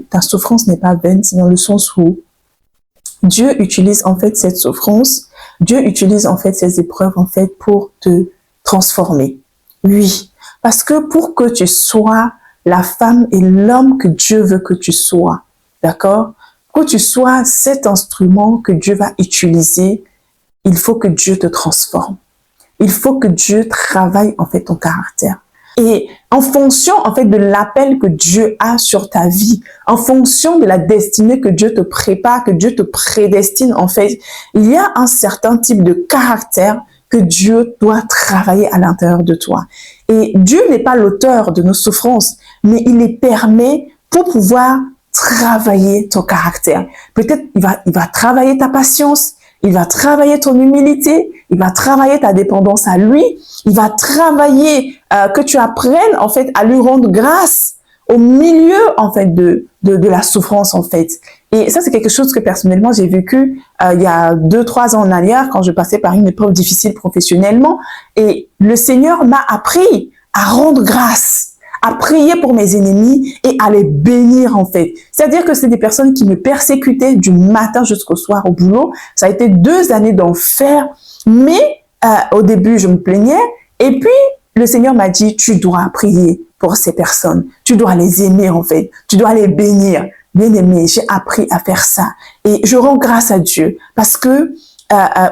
ta souffrance n'est pas vaine, c'est dans le sens où Dieu utilise en fait cette souffrance, Dieu utilise en fait ces épreuves en fait pour te transformer. Oui, parce que pour que tu sois la femme et l'homme que Dieu veut que tu sois, d'accord? Que tu sois cet instrument que Dieu va utiliser, il faut que Dieu te transforme. Il faut que Dieu travaille en fait ton caractère. Et en fonction en fait de l'appel que Dieu a sur ta vie, en fonction de la destinée que Dieu te prépare, que Dieu te prédestine en fait, il y a un certain type de caractère que Dieu doit travailler à l'intérieur de toi. Et Dieu n'est pas l'auteur de nos souffrances, mais il les permet pour pouvoir travailler ton caractère. Peut-être il va travailler ta patience, il va travailler ton humilité, il va travailler ta dépendance à lui, il va travailler que tu apprennes en fait à lui rendre grâce au milieu en fait de la souffrance en fait. Et ça c'est quelque chose que personnellement j'ai vécu il y a 2-3 ans en arrière quand je passais par une épreuve difficile professionnellement et le Seigneur m'a appris à rendre grâce, à prier pour mes ennemis et à les bénir en fait. C'est-à-dire que c'est des personnes qui me persécutaient du matin jusqu'au soir au boulot. Ça a été 2 années d'enfer, mais au début je me plaignais et puis le Seigneur m'a dit tu dois prier pour ces personnes, tu dois les aimer en fait, tu dois les bénir. Bien aimé, j'ai appris à faire ça et je rends grâce à Dieu parce que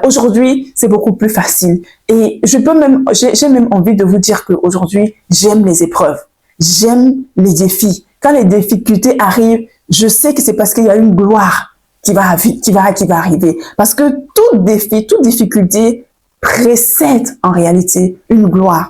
aujourd'hui, c'est beaucoup plus facile. Et j'ai même envie de vous dire qu'aujourd'hui, j'aime les épreuves. J'aime les défis. Quand les difficultés arrivent, je sais que c'est parce qu'il y a une gloire qui va arriver. Parce que tout défi, toute difficulté précède en réalité une gloire.